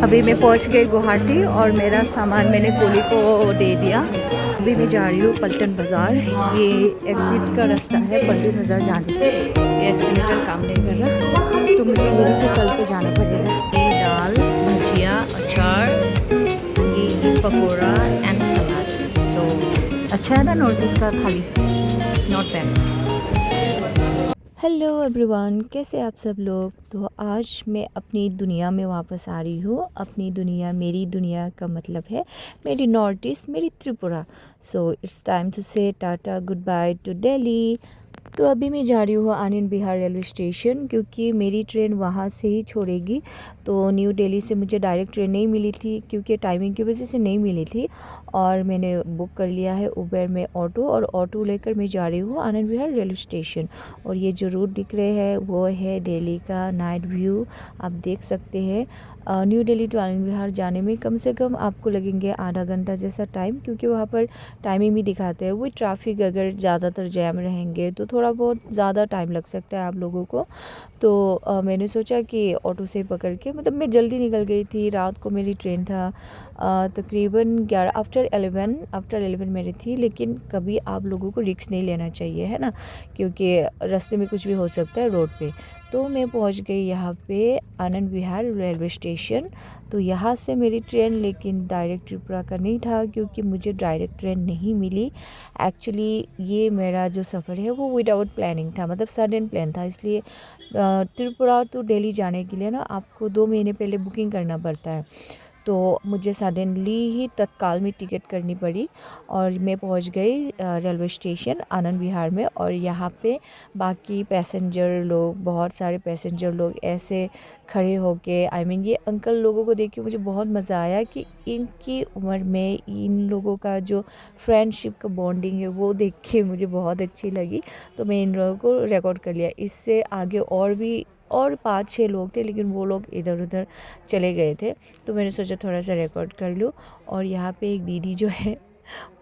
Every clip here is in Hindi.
अभी मैं पहुंच गई गुवाहाटी और मेरा सामान मैंने कुली को दे दिया। अभी मैं जा रही हूँ पल्टन बाज़ार। ये एग्ज़िट का रास्ता है पल्टन बाज़ार जाने के। ये एस्केलेटर काम नहीं कर रहा तो मुझे यहीं से चल के जाना पड़ेगा। ये दाल, भजिया, अचार, ये पकौड़ा एंड सलाद। तो अच्छा है ना नॉर्थ ईस्ट का थाली, नॉट बैड। हेलो एवरीवन, कैसे आप सब लोग। तो आज मैं अपनी दुनिया में वापस आ रही हूँ। अपनी दुनिया, मेरी दुनिया का मतलब है मेरी नॉर्थ ईस्ट, मेरी Tripura. So it's time to say tata good bye to Delhi. तो अभी मैं जा रही हूँ आनंद विहार रेलवे स्टेशन, क्योंकि मेरी ट्रेन वहाँ से ही छोड़ेगी। तो न्यू दिल्ली से मुझे डायरेक्ट ट्रेन नहीं मिली थी, क्योंकि टाइमिंग की वजह से नहीं मिली थी। और मैंने बुक कर लिया है उबर में ऑटो, और ऑटो लेकर मैं जा रही हूँ आनंद विहार रेलवे स्टेशन। और ये जो रूट दिख रहे हैं वो है दिल्ली का नाइट व्यू, आप देख सकते हैं। न्यू दिल्ली टू आनंद विहार जाने में कम से कम आपको लगेंगे आधा घंटा जैसा टाइम, क्योंकि वहाँ पर टाइमिंग भी दिखाते हैं। वो ट्रैफिक अगर ज़्यादातर जैम रहेंगे तो थोड़ा बहुत ज़्यादा टाइम लग सकता है आप लोगों को। तो मैंने सोचा कि ऑटो से पकड़ के, मतलब मैं जल्दी निकल गई थी, रात को मेरी ट्रेन था तकरीबन 11 आफ्टर 11 मेरी थी। लेकिन कभी आप लोगों को रिस्क नहीं लेना चाहिए, है ना, क्योंकि रास्ते में कुछ भी हो सकता है रोड पे। तो मैं पहुंच गई यहाँ पे आनंद विहार रेलवे स्टेशन। तो यहाँ से मेरी ट्रेन, लेकिन डायरेक्ट त्रिपुरा का नहीं था, क्योंकि मुझे डायरेक्ट ट्रेन नहीं मिली। एक्चुअली ये मेरा जो सफ़र है वो विदाउट प्लानिंग था, मतलब सडन प्लान था। इसलिए त्रिपुरा टू दिल्ली जाने के लिए ना आपको 2 महीने पहले बुकिंग करना पड़ता है। तो मुझे सडनली ही तत्काल में टिकट करनी पड़ी और मैं पहुंच गई रेलवे स्टेशन आनंद विहार में। और यहाँ पे बाकी पैसेंजर लोग, बहुत सारे पैसेंजर लोग ऐसे खड़े होके, ये अंकल लोगों को देख के मुझे बहुत मज़ा आया कि इनकी उम्र में इन लोगों का जो फ्रेंडशिप का बॉन्डिंग है वो देख के मुझे बहुत अच्छी लगी। तो मैं इन लोगों को रिकॉर्ड कर लिया। इससे आगे और 5-6 लोग थे, लेकिन वो लोग इधर उधर चले गए थे। तो मैंने सोचा थोड़ा सा रिकॉर्ड कर लूँ। और यहाँ पे एक दीदी जो है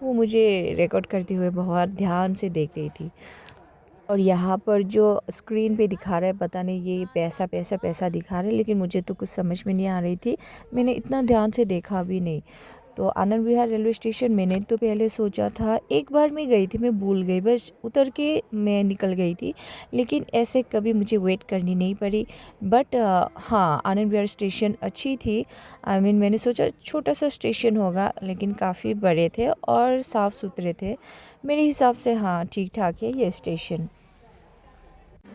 वो मुझे रिकॉर्ड करते हुए बहुत ध्यान से देख रही थी। और यहाँ पर जो स्क्रीन पे दिखा रहा है, पता नहीं ये पैसा पैसा पैसा दिखा रहा है, लेकिन मुझे तो कुछ समझ में नहीं आ रही थी। मैंने इतना ध्यान से देखा भी नहीं। तो आनंद विहार रेलवे स्टेशन मैंने तो पहले सोचा था, एक बार मैं गई थी, मैं भूल गई, बस उतर के मैं निकल गई थी। लेकिन ऐसे कभी मुझे वेट करनी नहीं पड़ी। बट हाँ, आनंद विहार स्टेशन अच्छी थी। मैंने सोचा छोटा सा स्टेशन होगा, लेकिन काफ़ी बड़े थे और साफ़ सुथरे थे। मेरे हिसाब से हाँ, ठीक ठाक है ये स्टेशन।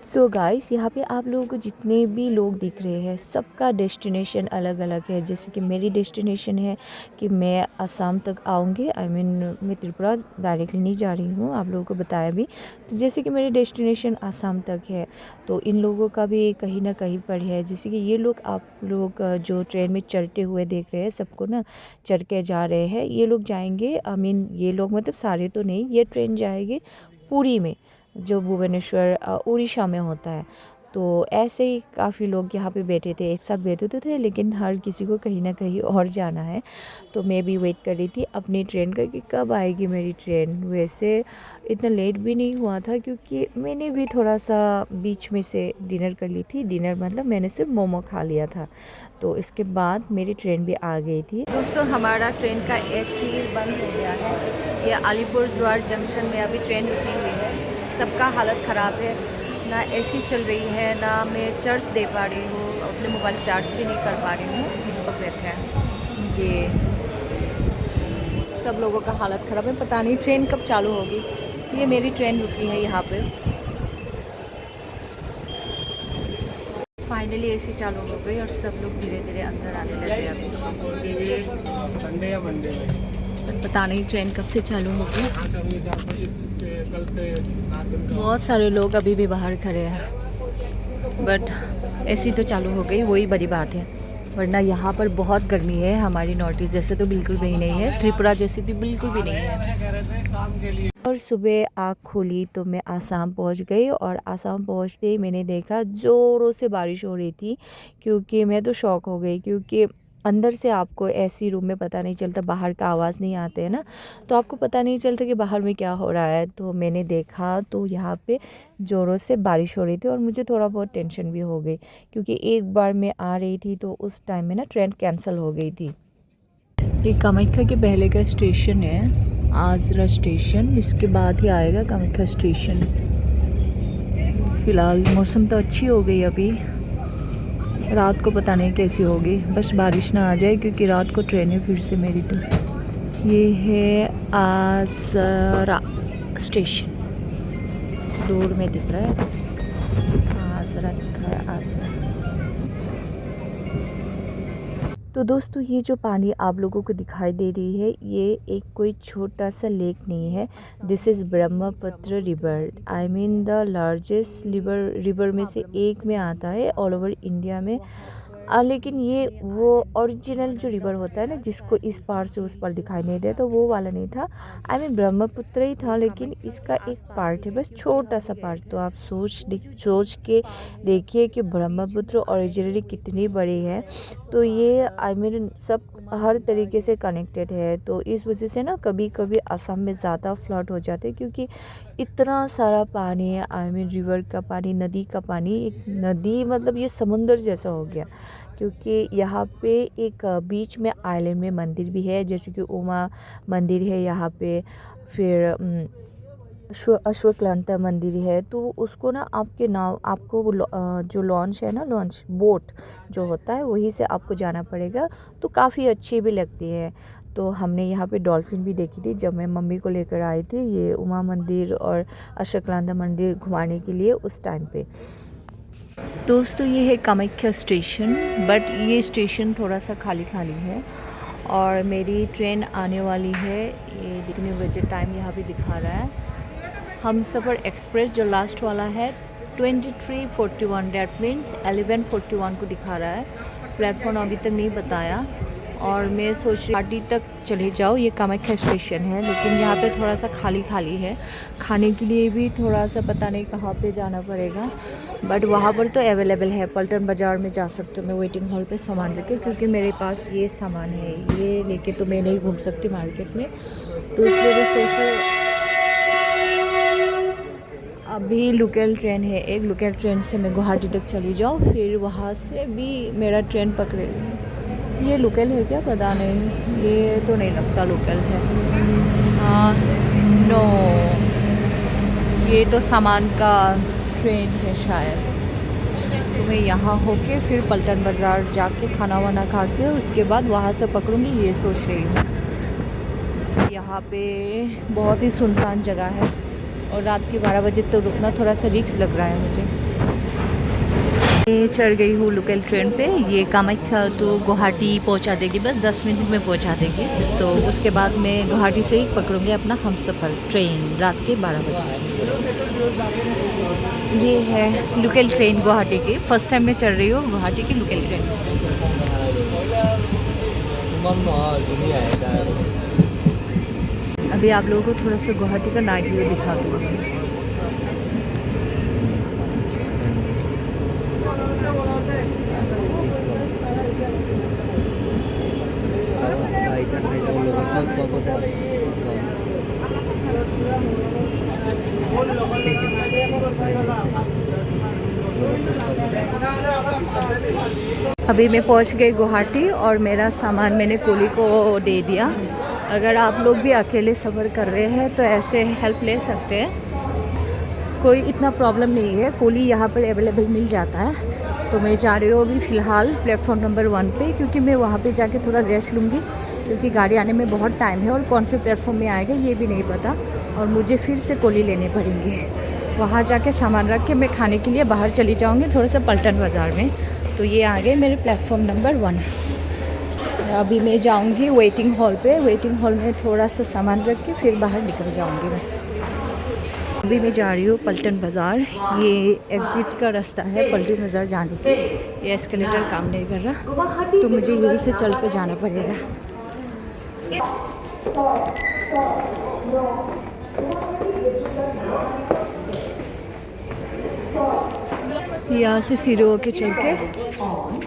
सो गाइस, यहाँ पे आप लोगों को जितने भी लोग दिख रहे हैं सबका डेस्टिनेशन अलग अलग है। जैसे कि मेरी डेस्टिनेशन है कि मैं असम तक आऊँगी। मैं त्रिपुरा डायरेक्टली नहीं जा रही हूँ, आप लोगों को बताया भी। तो जैसे कि मेरी डेस्टिनेशन असम तक है, तो इन लोगों का भी कहीं ना कहीं पर है। जैसे कि ये लोग, आप लोग जो ट्रेन में चढ़ते हुए देख रहे हैं, सबको ना चढ़ के जा रहे हैं। ये लोग जाएंगे, ये लोग मतलब सारे तो नहीं, ये ट्रेन जाएगी पुरी में, जो भुवनेश्वर उड़ीसा में होता है। तो ऐसे ही काफ़ी लोग यहाँ पे बैठे थे, एक साथ बैठे तो थे, लेकिन हर किसी को कहीं ना कहीं और जाना है। तो मैं भी वेट कर रही थी अपनी ट्रेन का कि कब आएगी मेरी ट्रेन। वैसे इतना लेट भी नहीं हुआ था, क्योंकि मैंने भी थोड़ा सा बीच में से डिनर कर ली थी। डिनर मतलब मैंने सिर्फ मोमो खा लिया था। तो इसके बाद मेरी ट्रेन भी आ गई थी। दोस्तों, हमारा ट्रेन का एसी बंद हो गया है। ये अलीपुरद्वार जंक्शन में अभी ट्रेन रुकी हुई है। सबका हालत ख़राब है, ना एसी चल रही है, ना मैं चार्ज दे पा रही हूँ, अपने मोबाइल चार्ज भी नहीं कर पा रही हूँ। तो बैठे हैं, ये सब लोगों का हालत ख़राब है। पता नहीं ट्रेन कब चालू होगी। ये मेरी ट्रेन रुकी है यहाँ पे। फाइनली एसी चालू हो गई और सब लोग धीरे धीरे अंदर आने लगे। अभी संडे या मंडे में पता नहीं ट्रेन कब से चालू होगी। कल से 7 दिन का। बहुत सारे लोग अभी भी बाहर खड़े हैं, बट एसी तो चालू हो गई, वही बड़ी बात है। वरना यहाँ पर बहुत गर्मी है। हमारी नॉर्थ ईस्ट जैसे तो बिल्कुल भी नहीं है, त्रिपुरा जैसी तो बिल्कुल भी नहीं है। और सुबह आँख खोली तो मैं आसाम पहुँच गई, और आसाम पहुँचते ही मैंने देखा ज़ोरों से बारिश हो रही थी। क्योंकि मैं तो शॉक हो गई, क्योंकि अंदर से आपको एसी रूम में पता नहीं चलता, बाहर का आवाज़ नहीं आते है ना, तो आपको पता नहीं चलता कि बाहर में क्या हो रहा है। तो मैंने देखा तो यहाँ पे ज़ोरों से बारिश हो रही थी और मुझे थोड़ा बहुत टेंशन भी हो गई, क्योंकि एक बार मैं आ रही थी तो उस टाइम में ना ट्रेन कैंसिल हो गई थी। ये कामाख्या के पहले का स्टेशन है, आजरा स्टेशन, इसके बाद ही आएगा कामाख्या स्टेशन। फ़िलहाल मौसम तो अच्छी हो गई, अभी रात को पता नहीं कैसी होगी, बस बारिश ना आ जाए, क्योंकि रात को ट्रेन है फिर से मेरी। तो ये है आजरा स्टेशन, दूर में दिख रहा है आजरा, दिख रहा है आजरा। तो दोस्तों ये जो पानी आप लोगों को दिखाई दे रही है, ये एक कोई छोटा सा लेक नहीं है। This is Brahmaputra river, I mean the largest river में से एक में आता है ऑल ओवर इंडिया में। लेकिन ये वो ओरिजिनल जो रिवर होता है ना, जिसको इस पार से उस पार दिखाई नहीं देता, तो वो वाला नहीं था। आई मीन ब्रह्मपुत्र ही था, लेकिन इसका एक पार्ट है, बस छोटा सा पार्ट। तो आप सोच के देखिए कि ब्रह्मपुत्र ओरिजिनली कितनी बड़ी है। तो ये आई मीन सब हर तरीके से कनेक्टेड है। तो इस वजह से ना कभी कभी असम में ज़्यादा फ्लड हो जाते हैं, क्योंकि इतना सारा पानी है। आई मीन रिवर का पानी, नदी का पानी, एक नदी मतलब ये समुंदर जैसा हो गया। क्योंकि यहाँ पे एक बीच में आइलैंड में मंदिर भी है, जैसे कि उमा मंदिर है यहाँ पे, फिर अश्वक्रांता मंदिर है। तो उसको ना आपके नाव, आपको जो लॉन्च है ना, लॉन्च बोट जो होता है, वहीं से आपको जाना पड़ेगा। तो काफ़ी अच्छी भी लगती है। तो हमने यहाँ पे डॉल्फिन भी देखी थी जब मैं मम्मी को लेकर आई थी ये उमा मंदिर और अश्वक्रांता मंदिर घुमाने के लिए उस टाइम पे। दोस्तों ये है कामाख्या स्टेशन, बट ये स्टेशन थोड़ा सा खाली खाली है और मेरी ट्रेन आने वाली है। ये कितने बजे टाइम यहाँ पे दिखा रहा है, हमसफ़र एक्सप्रेस जो लास्ट वाला है 23:41, डैट मीन्स 11:41 को दिखा रहा है। प्लेटफॉर्म अभी तक नहीं बताया और मैं सोच रही पार्टी तक चले जाओ। ये कामाख्या स्टेशन है, लेकिन यहाँ पे थोड़ा सा खाली खाली है। खाने के लिए भी थोड़ा सा पता नहीं कहाँ पे जाना पड़ेगा, बट वहाँ पर तो अवेलेबल है। पलटन बाज़ार में जा सकते हो मैं वेटिंग हॉल पे सामान लेके, क्योंकि मेरे पास ये सामान है, ये लेके तो मैं नहीं घूम सकती मार्केट में। तो इसलिए मैं सोच अभी लोकल ट्रेन है, एक लोकल ट्रेन से मैं गुवाहाटी तक चली जाऊँ, फिर वहाँ से भी मेरा ट्रेन पकड़ेगी। ये लोकल है क्या पता नहीं, ये तो नहीं लगता लोकल है। हाँ नो, ये तो सामान का ट्रेन है शायद। तो मैं यहाँ होके फिर पलटन बाज़ार जाके खाना वाना खा के उसके बाद वहाँ से पकड़ूँगी, ये सोच रही हूँ। यहाँ पे बहुत ही सुनसान जगह है और रात के 12 बजे तो रुकना थोड़ा सा रिस्क लग रहा है मुझे। मैं चढ़ गई हूँ लोकल ट्रेन पे। ये कामाख्या तो गुवाहाटी पहुँचा देगी, बस 10 मिनट में पहुँचा देगी। तो उसके बाद मैं गुवाहाटी से ही पकड़ूँगी अपना हमसफ़र ट्रेन रात के 12 बजे। ये है लोकल ट्रेन गुवाहाटी की, फ़र्स्ट टाइम मैं चढ़ रही हूँ गुवाहाटी की लोकल ट्रेन। अभी आप लोगों को थोड़ा सा गुवाहाटी का नाइट व्यू दिखा दूँगी। अभी मैं पहुंच गई गुवाहाटी और मेरा सामान मैंने कोली को दे दिया। अगर आप लोग भी अकेले सफ़र कर रहे हैं तो ऐसे हेल्प ले सकते हैं, कोई इतना प्रॉब्लम नहीं है। कोली यहाँ पर अवेलेबल मिल जाता है। तो मैं जा रही हूँ अभी फ़िलहाल प्लेटफॉर्म नंबर 1 पे, क्योंकि मैं वहाँ पे जाके थोड़ा रेस्ट लूँगी, क्योंकि गाड़ी आने में बहुत टाइम है और कौन से प्लेटफॉर्म में आएगा ये भी नहीं पता, और मुझे फिर से कोली लेने पड़ेंगे। वहाँ जाके सामान रख के मैं खाने के लिए बाहर चली जाऊँगी थोड़ा सा पलटन बाज़ार में। तो ये आ गए मेरे प्लेटफॉर्म नंबर 1। अभी मैं जाऊँगी वेटिंग हॉल पे, वेटिंग हॉल में थोड़ा सा सामान रख के फिर बाहर निकल जाऊँगी मैं। अभी मैं जा रही हूँ पलटन बाज़ार। ये एग्ज़िट का रास्ता है पलटन बाज़ार जाने के। ये एस्केलेटर काम नहीं कर रहा, तो मुझे यहीं से चल के जाना पड़ेगा। यहाँ से सीढ़ी होके चल के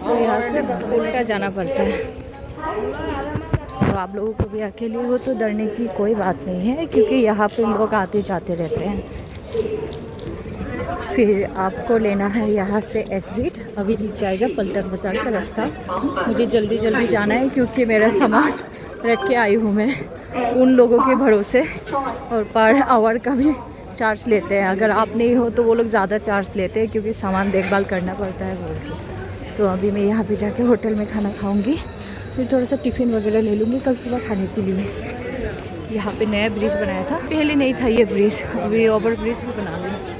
और यहाँ से उल्टा जाना पड़ता है। तो आप लोगों को भी अकेले हो तो डरने की कोई बात नहीं है, क्योंकि यहाँ पे लोग आते जाते रहते हैं। फिर आपको लेना है यहाँ से एग्ज़िट, अभी दिख जाएगा पलटन बाज़ार का रास्ता। मुझे जल्दी जल्दी जाना है क्योंकि मेरा सामान रख के आई हूँ मैं उन लोगों के भरोसे, और पर आवर का भी चार्ज लेते हैं। अगर आप नहीं हो तो वो लोग ज़्यादा चार्ज लेते हैं, क्योंकि सामान देखभाल करना पड़ता है बोल के। तो अभी मैं यहाँ पे जाके होटल में खाना खाऊंगी, फिर थोड़ा सा टिफ़िन वगैरह ले लूँगी कल सुबह खाने के लिए। यहाँ पे नया ब्रिज बनाया था, पहले नहीं था ये ब्रिज, अभी ओवर ब्रिज भी बना लिया।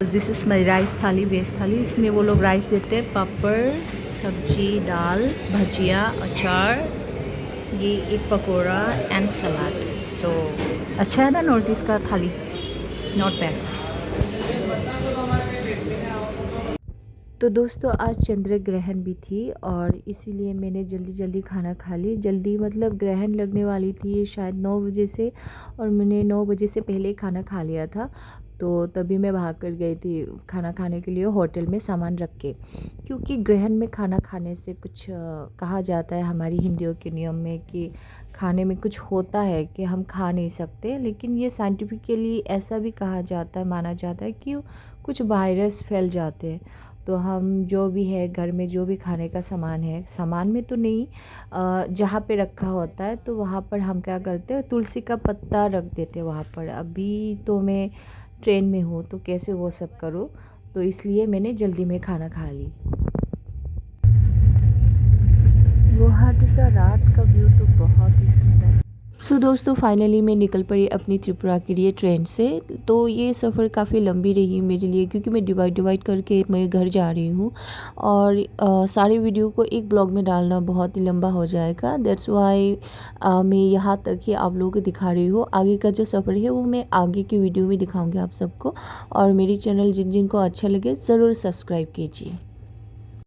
दिस इज़ माई राइस थाली, वेज थाली। इसमें वो लोग राइस देते हैं, पापड़, सब्जी, दाल, भजिया, अचार, ये एक पकोड़ा एंड सलाद। तो अच्छा है ना नॉर्थ ईस्ट का थाली, नॉट बैड। तो दोस्तों आज चंद्र ग्रहण भी थी और इसीलिए मैंने जल्दी जल्दी खाना खा ली। जल्दी मतलब ग्रहण लगने वाली थी शायद 9 बजे से, और मैंने 9 बजे से पहले ही खाना खा लिया था। तो तभी मैं भाग कर गई थी खाना खाने के लिए होटल में सामान रख के, क्योंकि ग्रहण में खाना खाने से कुछ कहा जाता है हमारी हिंदुओं के नियम में कि खाने में कुछ होता है कि हम खा नहीं सकते। लेकिन ये साइंटिफिकली ऐसा भी कहा जाता है, माना जाता है कि कुछ वायरस फैल जाते हैं। तो हम जो भी है घर में जो भी खाने का सामान है, सामान में तो नहीं, जहाँ पे रखा होता है तो वहाँ पर हम क्या करते हैं, तुलसी का पत्ता रख देते हैं वहाँ पर। अभी तो मैं ट्रेन में हूँ तो कैसे वो सब करूँ, तो इसलिए मैंने जल्दी में खाना खा ली। गुवाहाटी का रात का व्यू तो बहुत ही सुंदर। सो दोस्तों फाइनली मैं निकल पड़ी अपनी त्रिपुरा के लिए ट्रेन से। तो ये सफ़र काफ़ी लंबी रही मेरे लिए, क्योंकि मैं डिवाइड करके मैं घर जा रही हूँ, और सारे वीडियो को एक ब्लॉग में डालना बहुत ही लंबा हो जाएगा। दैट्स वाई मैं यहाँ तक ही आप लोगों को दिखा रही हूँ। आगे का जो सफ़र है वो मैं आगे की वीडियो में दिखाऊँगी आप सबको। और मेरी चैनल जिन जिनको अच्छा लगे ज़रूर सब्सक्राइब कीजिए।